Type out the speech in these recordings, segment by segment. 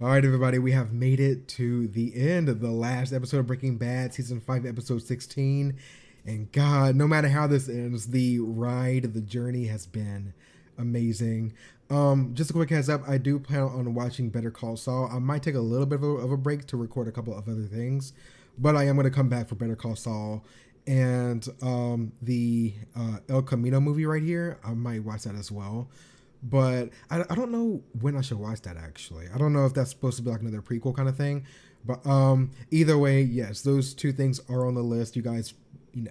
All right, everybody, we have made it to the end of the last episode of Breaking Bad, season 5, episode 16. And God, no matter how this ends, the ride, the journey has been amazing. Just a quick heads up, I do plan on watching Better Call Saul. I might take a little bit of a break to record a couple of other things, but I am going to come back for Better Call Saul. And the El Camino movie right here, I might watch that as well. But I don't know when I should watch that actually. I don't know if that's supposed to be like another prequel kind of thing. But either way, yes, those two things are on the list. You guys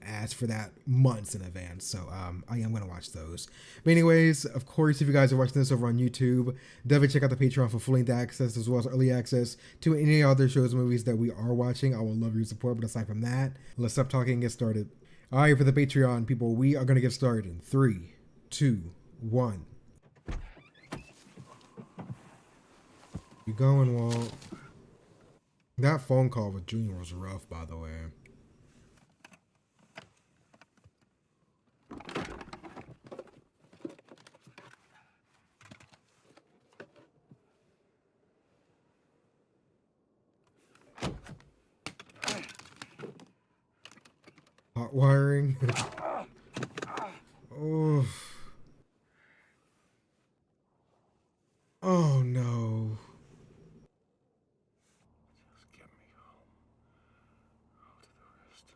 asked for that months in advance. So I am gonna watch those. But anyways, of course, if you guys are watching this over on YouTube, definitely check out the Patreon for full length access as well as early access to any other shows and movies that we are watching. I would love your support. But aside from that, let's stop talking and get started. All right, for the Patreon people, we are gonna get started in 3, 2, 1. You going, Walt? That phone call with Junior was rough, by the way. Hot wiring. Oh. Oh no. Just get me home. I'll do the rest.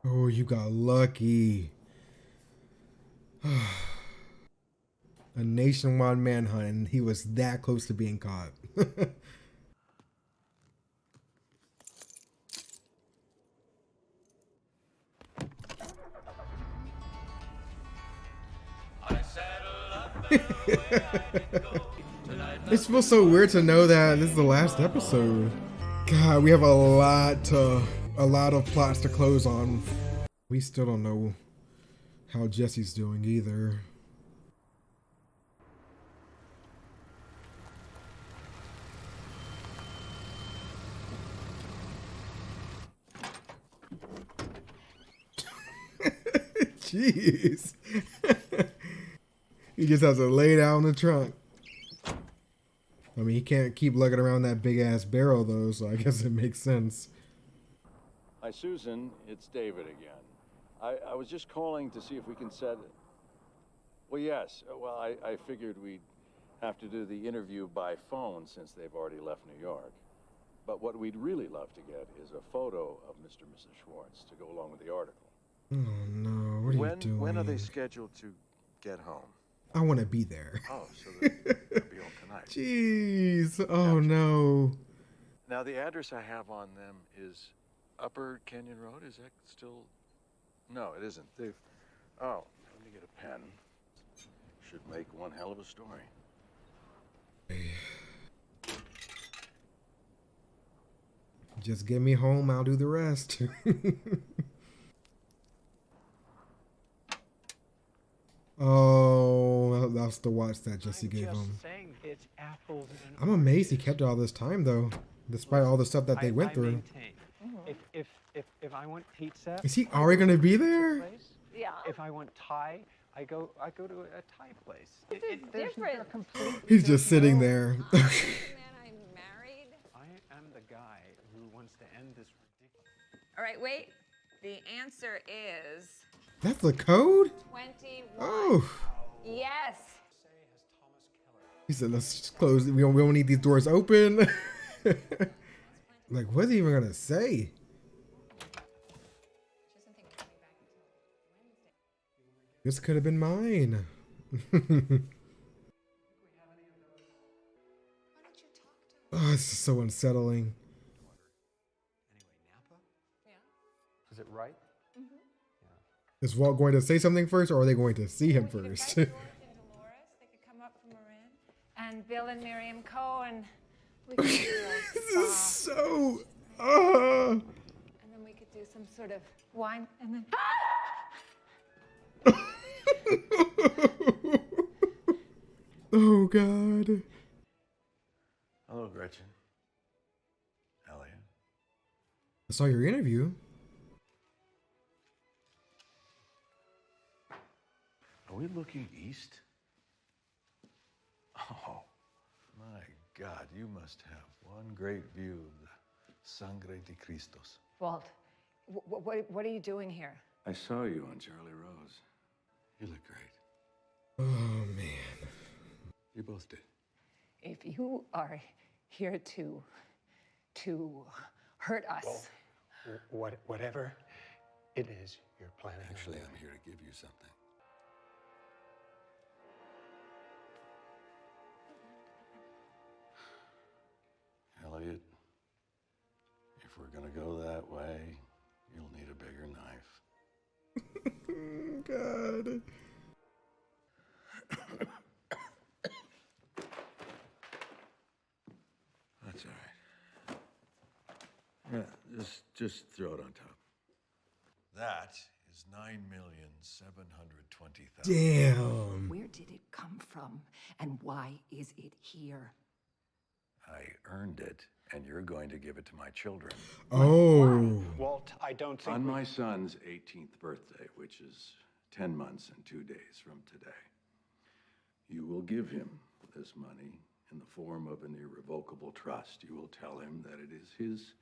Oh, you got lucky. A nationwide manhunt, and he was that close to being caught. It feels so weird to know that this is the last episode. God, we have a lot of plots to close on. We still don't know how Jesse's doing either. Jeez. He just has to lay down in the trunk. I mean, he can't keep lugging around that big ass barrel though, so I guess it makes sense. Hi, Susan. It's David again. I was just calling to see if we can set... Well, yes. Well, I figured we'd have to do the interview by phone since they've already left New York. But what we'd really love to get is a photo of Mr. and Mrs. Schwartz to go along with the article. Oh no, what are you doing? When are they scheduled to get home? I want to be there. Oh, so they'll be home tonight. Jeez. Oh no. Now, the address I have on them is Upper Canyon Road. Is that still... No, it isn't. They've... Oh, let me get a pen. Should make one hell of a story. Just get me home, I'll do the rest. Oh, that's the watch that Jesse gave him. It's apples and I'm amazed he kept it all this time, though, despite all the stuff that they went through. If I want pizza, Is he already gonna be there? Yeah. If I want Thai, I go to a Thai place. This is different. He's just sitting there. Man, I'm married. I am the guy who wants to end this ridiculous. All right, wait. The answer is That's the code? 21. Oh. Yes. He said, let's just close. We don't need these doors open. Like, what's he even gonna say? This could have been mine. Oh, this is so unsettling. Anyway, Napa? Yeah. Is it right? Is Walt going to say something first, or are they going to see him first? George and Dolores, they could come up from Marin, and Bill and Miriam Cohen. We could do a This is spa, so. and then we could do some sort of wine, and then. Oh God. Hello, Gretchen. Elliot. I saw your interview. Are we looking east? Oh, my God, you must have one great view of the Sangre de Cristos. Walt, what are you doing here? I saw you on Charlie Rose. You look great. Oh, man. You both did. If you are here to hurt us. Well, whatever it is you're planning. Actually, I'm here to give you something. Elliot, if we're gonna go that way, you'll need a bigger knife. God. That's all right. Yeah, just throw it on top. That is 9,720,000. Damn. Where did it come from, and why is it here? I earned it, and you're going to give it to my children. Oh. Walt, I don't think On my son's 18th birthday, which is 10 months and 2 days from today, you will give him this money in the form of an irrevocable trust. You will tell him that it is his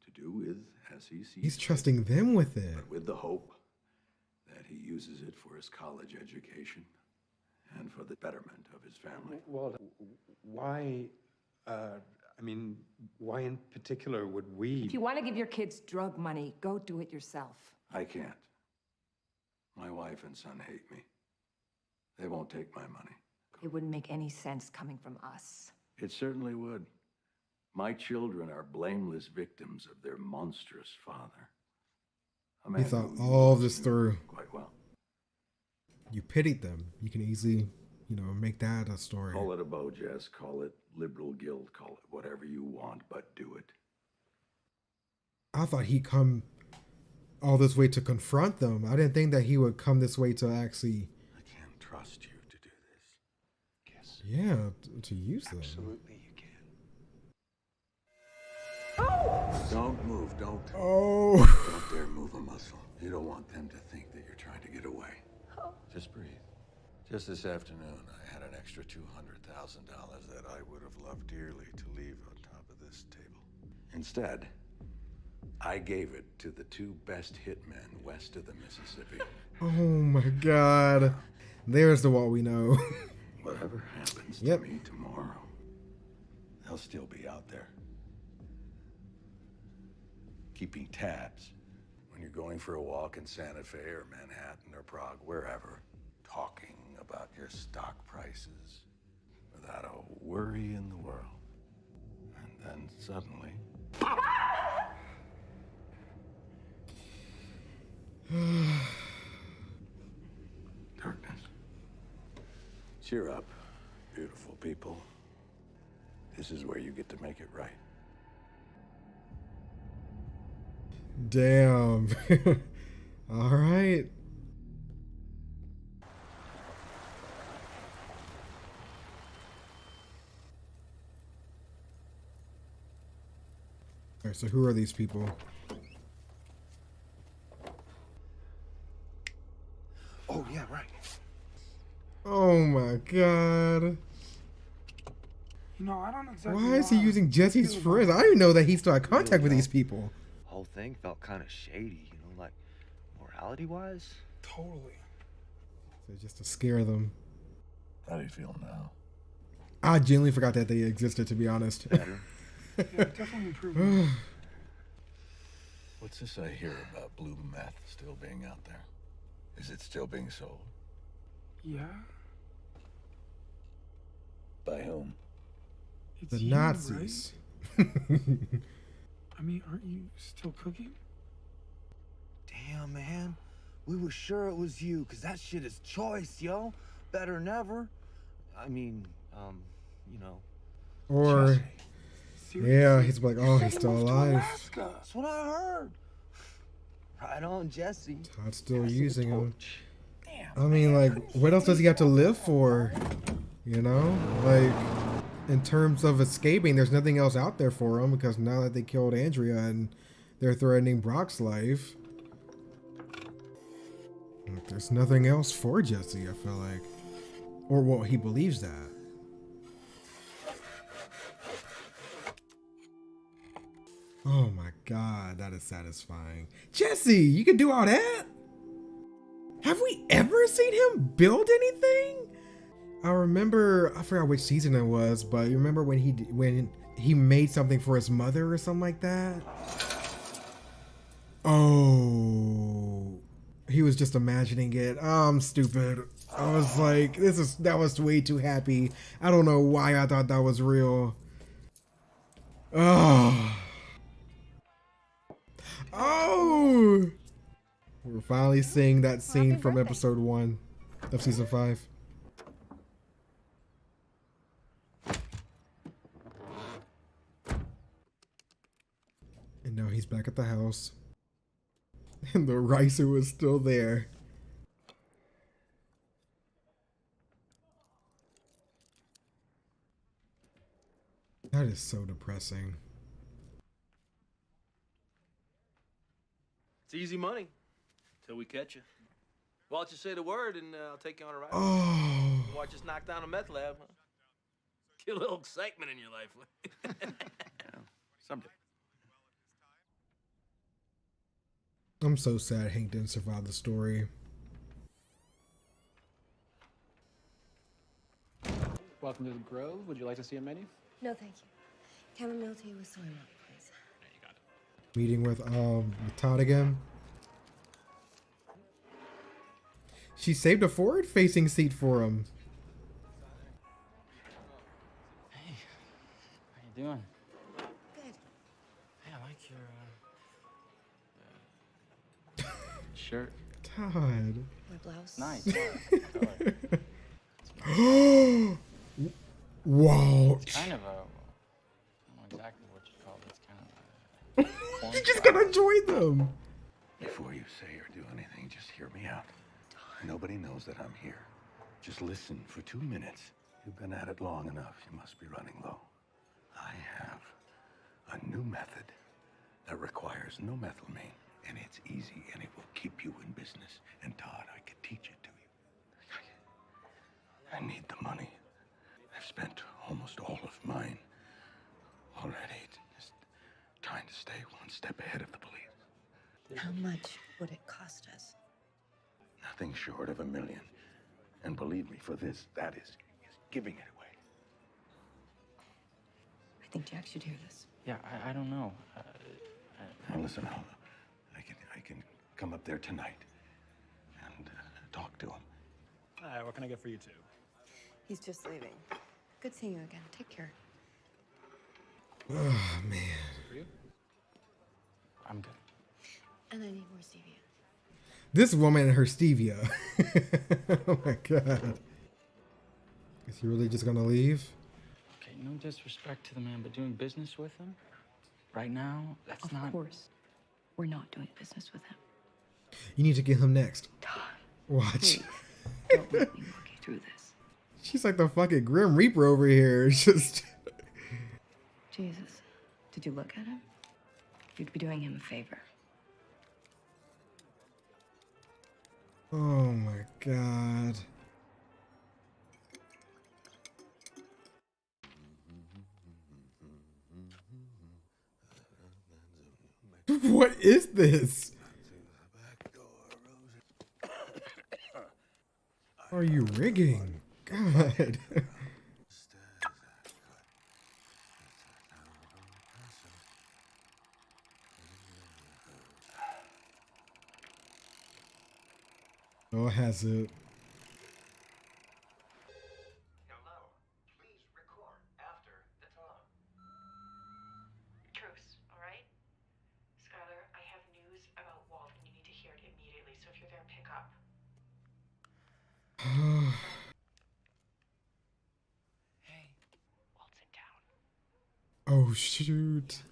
to do with as he sees He's fit, trusting them with it. but with the hope that he uses it for his college education and for the betterment of his family. Walt, why, why in particular would we? If you want to give your kids drug money, go do it yourself. I can't. My wife and son hate me. They won't take my money. It wouldn't make any sense coming from us. It certainly would. My children are blameless victims of their monstrous father. A He man thought who all knows this me through. quite well. You pitied them. You can easily, make that a story. Call it a bow, Jess. Call it liberal guilt. Call it whatever you want, but do it. I thought he'd come all this way to confront them. I didn't think that he would come this way to actually, I can't trust you to do this. Yes, to use them. absolutely you can. Don't move, don't. Oh. Don't dare move a muscle. You don't want them to think that you're trying to get away. Just breathe. Just this afternoon, I had an extra $200,000 that I would have loved dearly to leave on top of this table. Instead, I gave it to the two best hitmen west of the Mississippi. Oh my God. There's the Walt we know. Whatever happens to Yep. me tomorrow, they'll still be out there. Keeping tabs. When you're going for a walk in Santa Fe or Manhattan or Prague, wherever, talking about your stock prices without a worry in the world. And then suddenly... darkness. Cheer up, beautiful people. This is where you get to make it right. Damn. All right. All right, so who are these people? Oh, yeah, right. Oh my God. I don't exactly Why is he using Jesse's friends? I didn't know that he still had contact with these people. Whole thing felt kind of shady, like morality-wise. Totally. So just to scare them. How do you feel now? I genuinely forgot that they existed, to be honest. Better. Yeah, definitely improvement. What's this I hear about blue meth still being out there? Is it still being sold? Yeah? By whom? It's The you, Nazis. right? I mean, aren't you still cooking? Damn, man. We were sure it was you, because that shit is choice, yo. Better than ever. I mean, Or, Seriously? yeah, he's like, oh, he's Said he still moved to alive. Alaska. That's what I heard. Right on, Jesse. Todd's still using him. Damn. I mean, like, what else does he have to live for? Like, in terms of escaping, there's nothing else out there for him because now that they killed Andrea and they're threatening Brock's life. Like, there's nothing else for Jesse, I feel like. Or, well, he believes that. Oh my god, that is satisfying. Jesse, you can do all that? Have we ever seen him build anything? I remember, I forgot which season it was, but you remember when he made something for his mother or something like that? Oh, he was just imagining it. Oh, I'm stupid. I was like, that was way too happy. I don't know why I thought that was real. Oh. Oh. We're finally seeing that scene from episode 1 of season 5. And now he's back at the house. And the ricer was still there. That is so depressing. It's easy money till we catch you. Why don't you say the word and I'll take you on a ride? Oh. Watch us knock down a meth lab. Huh? Get a little excitement in your life. Yeah, someday. I'm so sad Hank didn't survive the story. Welcome to the Grove. Would you like to see a menu? No, thank you. Chamomile tea with soy milk, please. There you got it. Meeting with Todd again. She saved a forward-facing seat for him. Hey, how you doing? Good. Hey, I like your shirt. Todd. My blouse. Nice. Wow. It's kind of a, I don't know exactly what you call it. It's kind of a You just gotta join them. Before you say or do anything, just hear me out. Nobody knows that I'm here. Just listen for 2 minutes. You've been at it long enough. You must be running low. I have a new method that requires no methylamine, and it's easy, and it will keep you in business. And Todd, I could teach it to you. I need the money. I've spent almost all of mine already. Just trying to stay one step ahead of the police. How much would it cost us? Nothing short of $1 million. And believe me, for this, that is giving it away. I think Jack should hear this. Yeah, I don't know. Now listen, I can come up there tonight and talk to him. Hi, what can I get for you two? He's just leaving. Good seeing you again. Take care. Oh, man. For you? I'm good. And I need more stevia. This woman and her stevia. Oh my god. Is he really just gonna leave? Okay, no disrespect to the man, but doing business with him right now, that's not. Of course. We're not doing business with him. You need to get him next. Todd. Watch. Please, don't make me walk you through this. She's like the fucking Grim Reaper over here. It's just. Jesus. Did you look at him? You'd be doing him a favor. Oh my god. What is this? Are you rigging? God. Oh, has it? Hello. Please record after the tone. Truce, all right? Skylar, I have news about Walt, and you need to hear it immediately. So if you're there, pick up. Hey, Walt's in town. Oh, shoot.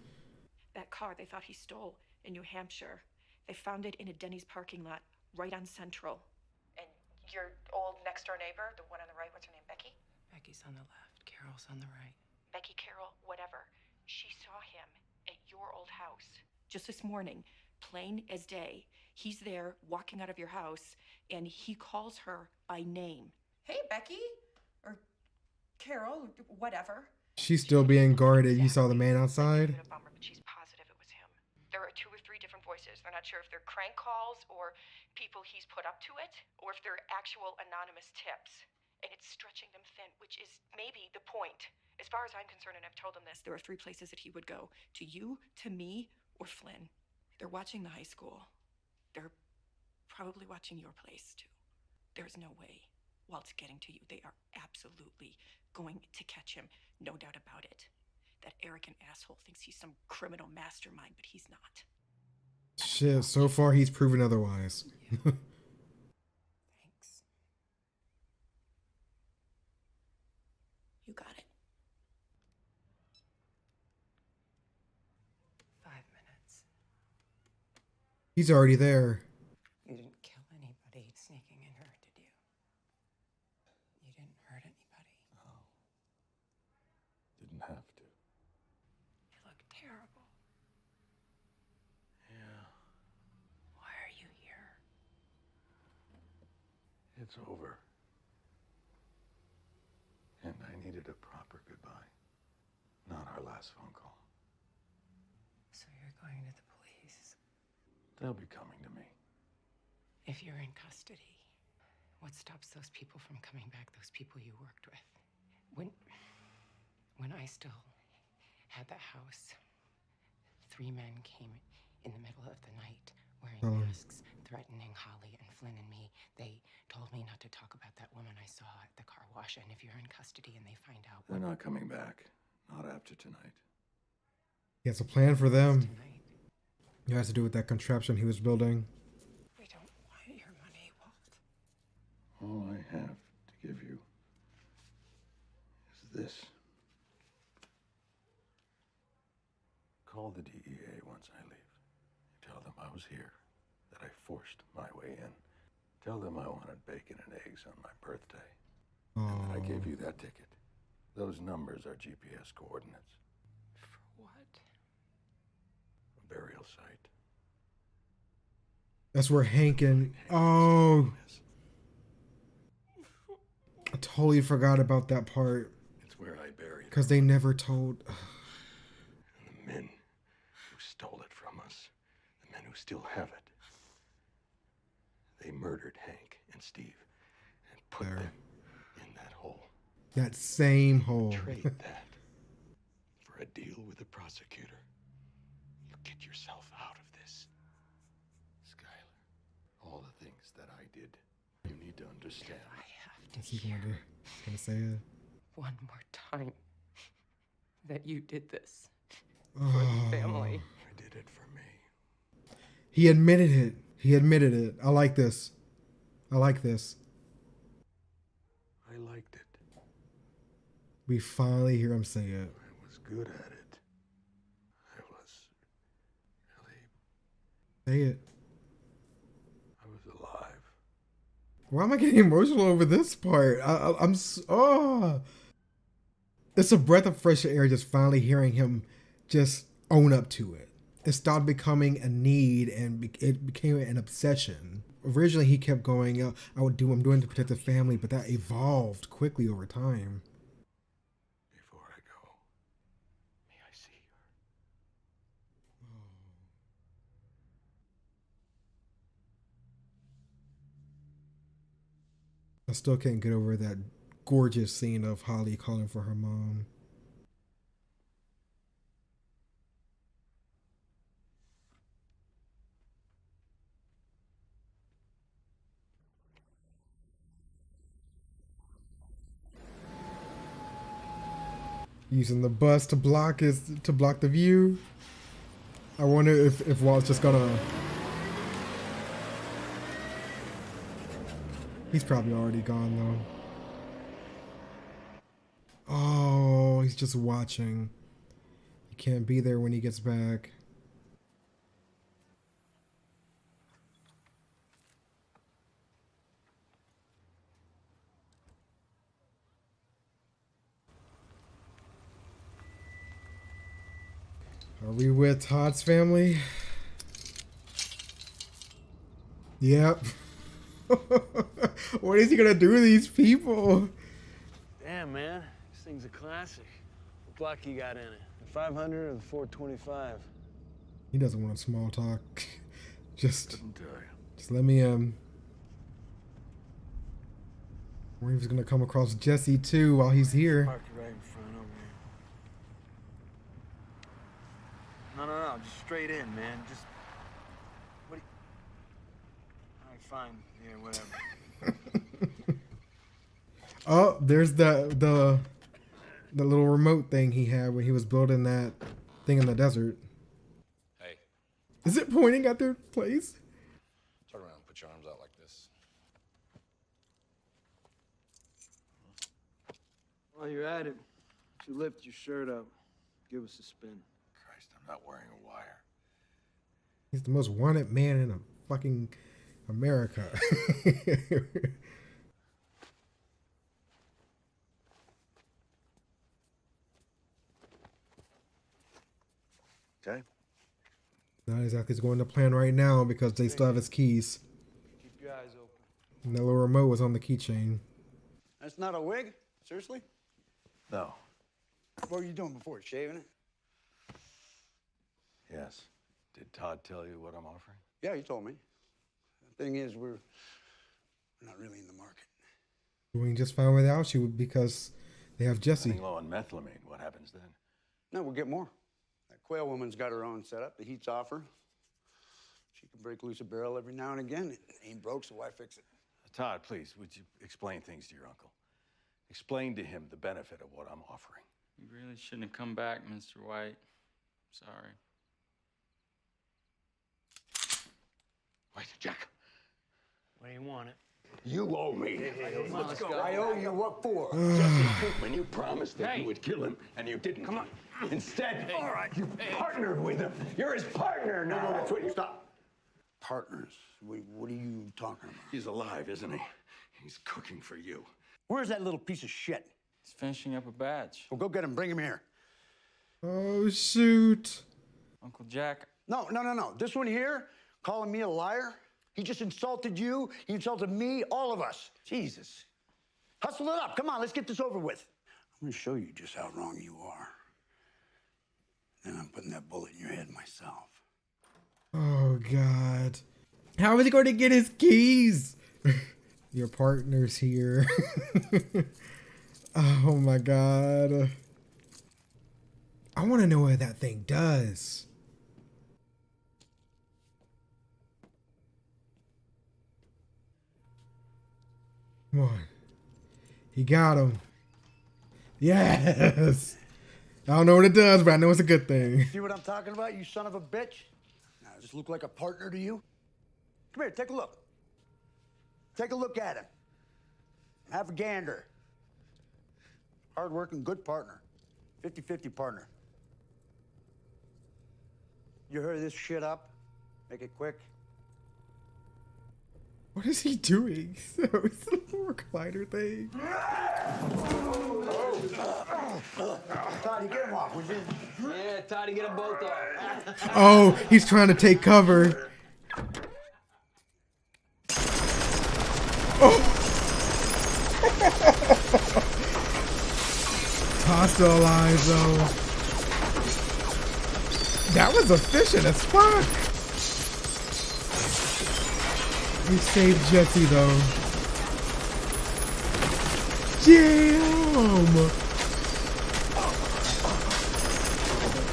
That car they thought he stole in New Hampshire. They found it in a Denny's parking lot right on Central. And your old next-door neighbor, the one on the right, what's her name, Becky? Becky's on the left, Carol's on the right. Becky, Carol, whatever. She saw him at your old house just this morning, plain as day. He's there walking out of your house, and he calls her by name. Hey, Becky, or Carol, whatever. She's still being guarded. You saw the man outside? A bummer, but she's positive it was him. There are 2 or 3 different voices. They're not sure if they're crank calls or people he's put up to it, or if they're actual anonymous tips. And it's stretching them thin, which is maybe the point. As far as I'm concerned, and I've told him this, there are 3 places that he would go. To you, to me, or Flynn. They're watching the high school. They're probably watching your place, too. There's no way, while it's getting to you, they are absolutely going to catch him. No doubt about it. That arrogant asshole thinks he's some criminal mastermind, but he's not. Shit, so far he's proven otherwise. Thanks. You got it. 5 minutes. He's already there. You didn't kill anybody sneaking in her, did you? You didn't hurt anybody. No. Didn't have to. You look terrible. Yeah. Why are you here? It's over. And I needed a proper goodbye. Not our last phone call. So you're going to the police? They'll be coming to me. If you're in custody, what stops those people from coming back, those people you worked with? When I still had the house, 3 men came in the middle of the night wearing masks, threatening Holly and Flynn and me. They told me not to talk about that woman I saw at the car wash, and if you're in custody and they find out... They're not coming back. Not after tonight. He has a plan for them. It has to do with that contraption he was building. We don't want your money, Walt. All I have to give you is this. Call the DEA once I leave. Tell them I was here, that I forced my way in. Tell them I wanted bacon and eggs on my birthday. And that I gave you that ticket. Those numbers are GPS coordinates. For what? A burial site. That's where Hank and... Oh! I totally forgot about that part. It's where I buried because they never told. And the men who stole it from us, the men who still have it, they murdered Hank and Steve and put them in that hole. That same hole. Trade that for a deal with the prosecutor. You get yourself out of this. Skylar, all the things that I did, you need to understand. I have to Is he hear gonna say it? one more time that you did this for the family. I did it for me. He admitted it. He admitted it. I like this. I like this. I liked it. We finally hear him say it. I was good at it. I was really... Say it. I was alive. Why am I getting emotional over this part? It's a breath of fresh air just finally hearing him just own up to it. It stopped becoming a need and it became an obsession. Originally, he kept going, I'm doing to protect the family, but that evolved quickly over time. Before I go, may I see I still can't get over that gorgeous scene of Holly calling for her mom. Using the bus to block the view. I wonder if Walt's just gonna... He's probably already gone though. Oh, he's just watching. He can't be there when he gets back. Are we with Todd's family? Yep. What is he gonna do to these people? Damn, man. This thing's a classic. What block you got in it? The 500 or the 425? He doesn't want small talk. Just let me Or he's gonna come across Jesse too while he's here. Park it right in front over here. No, just straight in, man. Just what? All right, fine. Yeah, whatever. Oh, there's the little remote thing he had when he was building that thing in the desert. Hey. Is it pointing at their place? Turn around. Put your arms out like this. While you're at it, you lift your shirt up. Give us a spin. Christ, I'm not wearing a wire. He's the most wanted man in fucking America. Okay. Not exactly going to plan right now because they still have his keys. Keep your eyes open. And that little remote was on the keychain. That's not a wig? Seriously? No. What were you doing before? Shaving it? Yes. Did Todd tell you what I'm offering? Yeah, he told me. The thing is, we're not really in the market. Doing just fine without you because they have Jesse. Running low on methylamine. What happens then? No, we'll get more. That Quail woman's got her own setup. The heat's off her. She can break loose a barrel every now and again. It ain't broke, so why fix it? Todd, please, would you explain things to your uncle? Explain to him the benefit of what I'm offering. You really shouldn't have come back, Mr. White. Sorry. Wait, Jack. What do you want it? You owe me. Come on, let's go. I owe you what for? Jesse Pinkman, you promised that you would kill him, and you didn't. Come on. Instead, all right, you partnered with him. You're his partner now. No, That's what you stop. Partners? What are you talking about? He's alive, isn't he? He's cooking for you. Where's that little piece of shit? He's finishing up a batch. Well, go get him. Bring him here. Oh, shoot. Uncle Jack. No. This one here, calling me a liar? He just insulted you. He insulted me, all of us. Jesus. Hustle it up. Come on, let's get this over with. I'm going to show you just how wrong you are. Then I'm putting that bullet in your head myself. Oh, God. How is he going to get his keys? Your partner's here. Oh, my God. I want to know what that thing does. Come on. He got him. Yes. I don't know what it does, but I know it's a good thing. See what I'm talking about, you son of a bitch? Now, does this look like a partner to you? Come here, take a look. Take a look at him. Have a gander. Hard-working, good partner. 50-50 partner. You hurry this shit up. Make it quick. What is he doing? So it's a little recliner thing. Toddy, get him off, would you? Yeah, Toddy, get them both off. Oh, he's trying to take cover. Oh! Todd's still alive, though. That was efficient as fuck. He saved Jesse, though. Damn!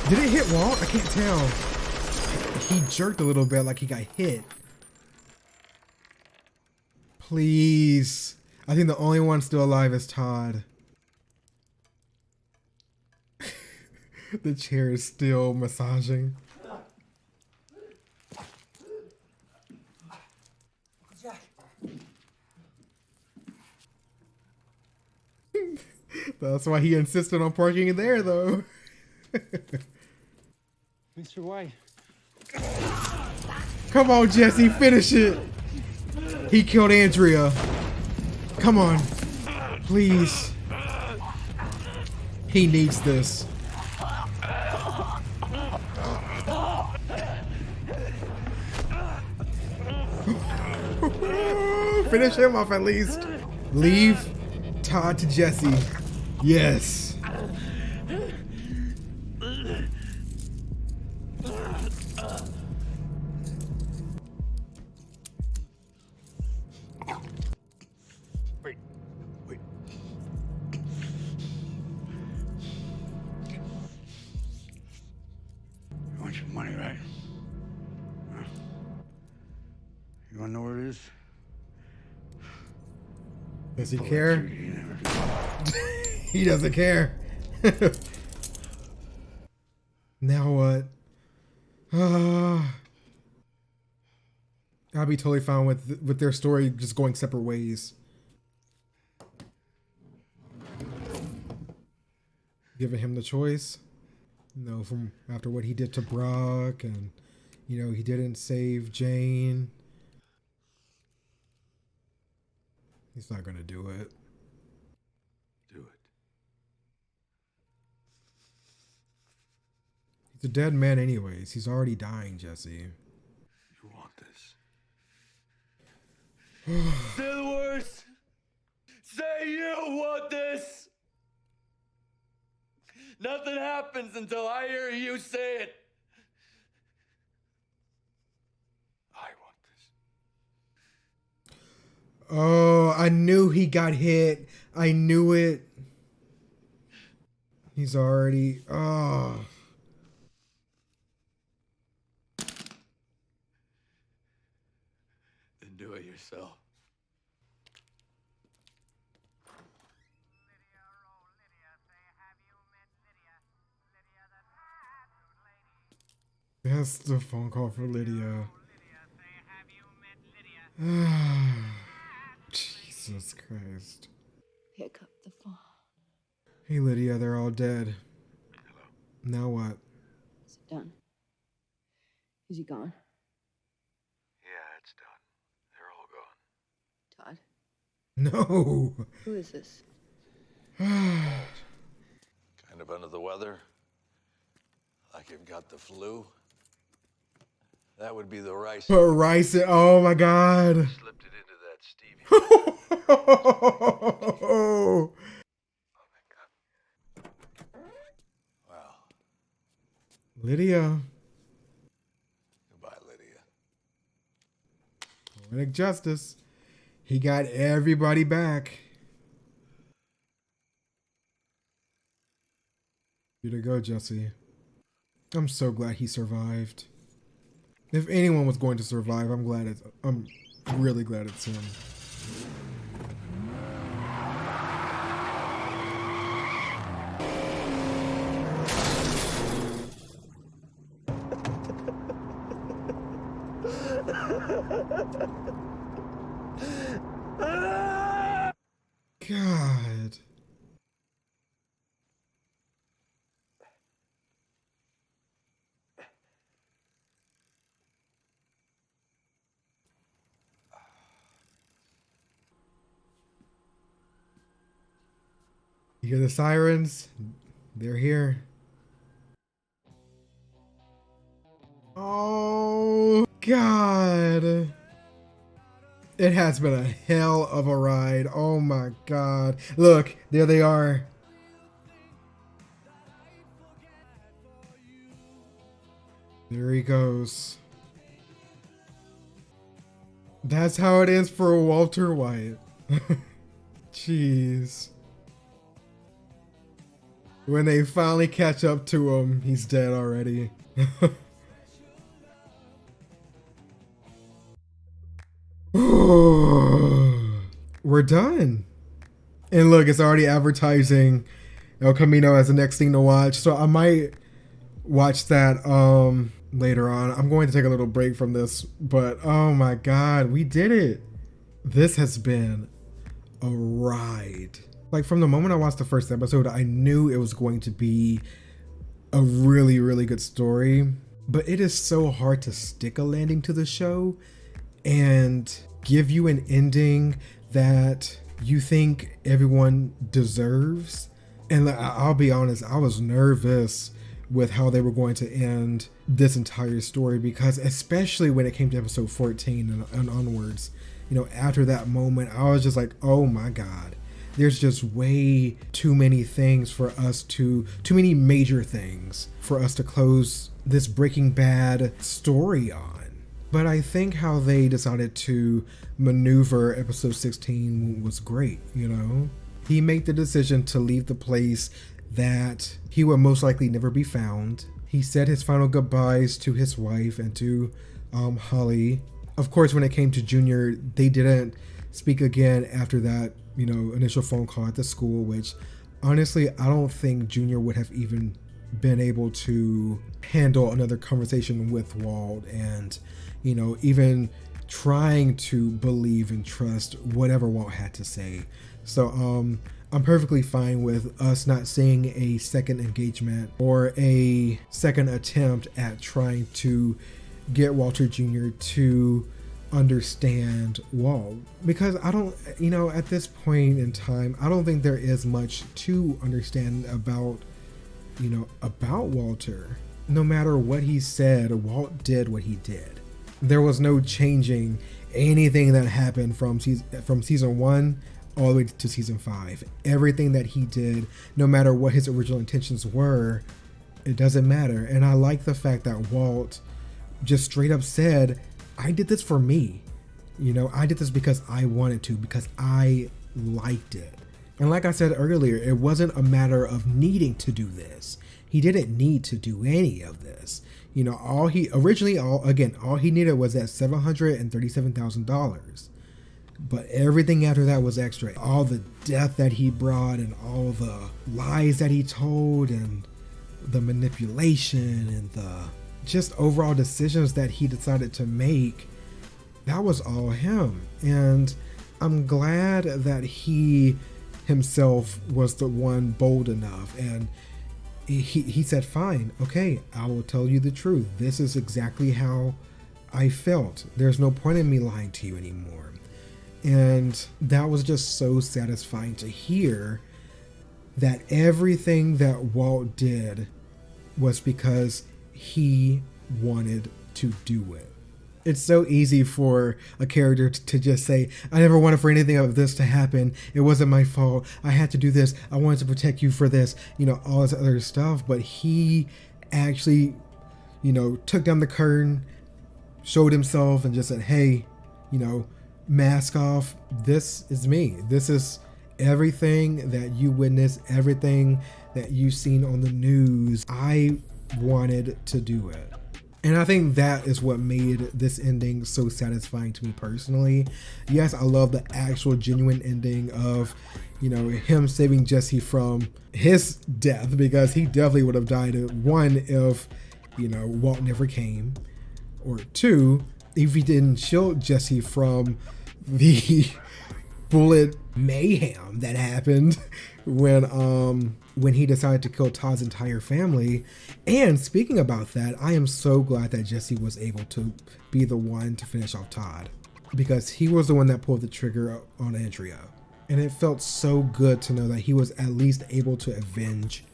Did it hit Walt? I can't tell. He jerked a little bit like he got hit. Please. I think the only one still alive is Todd. The chair is still massaging. That's why he insisted on parking it there, though. Mr. White. Come on, Jesse, finish it. He killed Andrea. Come on. Please. He needs this. Finish him off at least. Leave Todd to Jesse. Yes. Wait. You want your money, right? Huh? You wanna know where it is? Does he care? He doesn't care. Now what? I'll be totally fine with their story just going separate ways. Giving him the choice. You know, from after what he did to Brock, and you know, he didn't save Jane. He's not gonna do it. Do it. He's a dead man anyways. He's already dying, Jesse. You want this? Say the words. Say you want this. Nothing happens until I hear you say it. I want this. Oh, I knew he got hit. I knew it. He's already... Oh. Then do it yourself. That's the phone call for Lydia. Jesus Christ. Pick up the phone. Hey Lydia, they're all dead. Now what? Is it done? Is he gone? Yeah, it's done. They're all gone. Todd? No. Who is this? Kind of under the weather. Like you've got the flu. That would be the rice. But rice, oh my God. Slipped it into that Stevie. Oh. Wow. Lydia. Goodbye, Lydia. Poetic justice. He got everybody back. Here to go, Jesse. I'm so glad he survived. If anyone was going to survive, I'm really glad it's him. God. You hear the sirens? They're here. Oh, God. It has been a hell of a ride. Oh, my God. Look, there they are. There he goes. That's how it is for Walter White. Jeez. When they finally catch up to him, he's dead already. We're done. And look, it's already advertising El Camino as the next thing to watch. So I might watch that later on. I'm going to take a little break from this, but oh my God, we did it. This has been a ride. Like from the moment I watched the first episode, I knew it was going to be a really, really good story, but it is so hard to stick a landing to the show and give you an ending that you think everyone deserves. And I'll be honest, I was nervous with how they were going to end this entire story, because especially when it came to episode 14 and onwards, after that moment, I was just like, oh my God, there's just way too many things for us too many major things for us to close this Breaking Bad story on. But I think how they decided to maneuver episode 16 was great, He made the decision to leave the place that he would most likely never be found. He said his final goodbyes to his wife and to Holly. Of course, when it came to Junior, they didn't speak again after that, initial phone call at the school, which honestly, I don't think Junior would have even been able to handle another conversation with Walt and, even trying to believe and trust whatever Walt had to say. So, I'm perfectly fine with us not seeing a second engagement or a second attempt at trying to get Walter Jr. to understand Walt, because I don't, at this point in time, I don't think there is much to understand about Walter. No matter what he said, Walt did what he did. There was no changing anything that happened from season 1 all the way to season 5. Everything that he did, no matter what his original intentions were, it doesn't matter. And I like the fact that Walt just straight up said, I did this for me. I did this because I wanted to, because I liked it. And like I said earlier, it wasn't a matter of needing to do this. He didn't need to do any of this. All he needed was that $737,000. But everything after that was extra. All the death that he brought and all the lies that he told and the manipulation and the just overall decisions that he decided to make, that was all him. And I'm glad that he himself was the one bold enough, and he said, fine, okay, I will tell you the truth. This is exactly how I felt. There's no point in me lying to you anymore. And that was just so satisfying to hear, that everything that Walt did was because he wanted to do it. It's so easy for a character to just say, I never wanted for anything of this to happen. It wasn't my fault. I had to do this. I wanted to protect you for this, all this other stuff. But he actually, took down the curtain, showed himself and just said, hey, mask off. This is me. This is everything that you witnessed, everything that you've seen on the news. I wanted to do it. And I think that is what made this ending so satisfying to me personally. Yes, I love the actual genuine ending of, him saving Jesse from his death, because he definitely would have died. One, if, Walt never came, or two, if he didn't shield Jesse from the bullet mayhem that happened when he decided to kill Todd's entire family. And speaking about that, I am so glad that Jesse was able to be the one to finish off Todd, because he was the one that pulled the trigger on Andrea. And it felt so good to know that he was at least able to avenge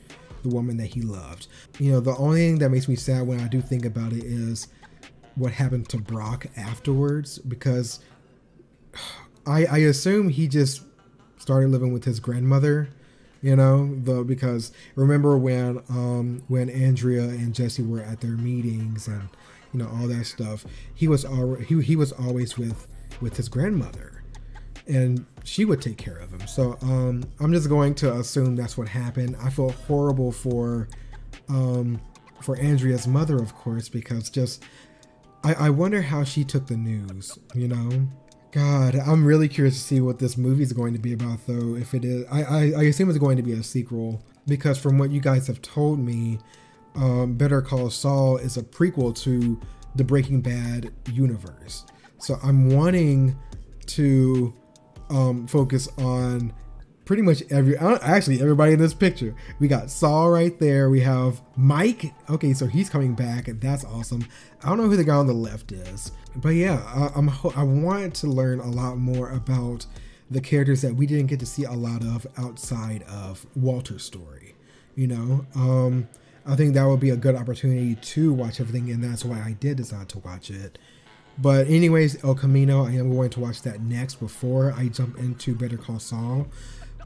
the woman that he loved. The only thing that makes me sad when I do think about it is what happened to Brock afterwards, because I assume he just started living with his grandmother, because remember when Andrea and Jesse were at their meetings and all that stuff, he was always with his grandmother, and she would take care of him. So I'm just going to assume that's what happened. I feel horrible for Andrea's mother, of course, because just I wonder how she took the news, God, I'm really curious to see what this movie is going to be about, though. If it is, I assume it's going to be a sequel, because from what you guys have told me, Better Call Saul is a prequel to the Breaking Bad universe. So I'm wanting to focus on pretty much everybody in this picture. We got Saul right there. We have Mike. Okay, so he's coming back, and that's awesome. I don't know who the guy on the left is, but yeah, I wanted to learn a lot more about the characters that we didn't get to see a lot of outside of Walter's story. I think that would be a good opportunity to watch everything, and that's why I did decide to watch it. But anyways, El Camino, I am going to watch that next before I jump into Better Call Saul.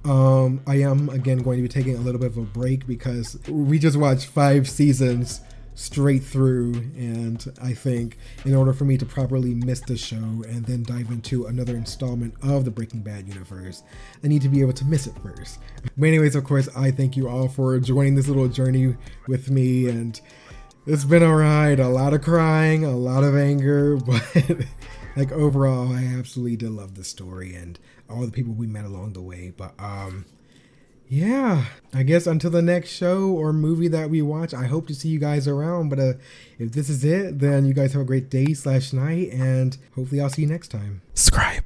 I am again going to be taking a little bit of a break because we just watched 5 seasons straight through, and I think in order for me to properly miss the show and then dive into another installment of the Breaking Bad universe, I need to be able to miss it first. But anyways, of course, I thank you all for joining this little journey with me, and it's been a ride, a lot of crying, a lot of anger, but like overall, I absolutely did love the story and all the people we met along the way. But yeah, I guess until the next show or movie that we watch, I hope to see you guys around. But if this is it, then you guys have a great day / night, and hopefully I'll see you next time. Subscribe.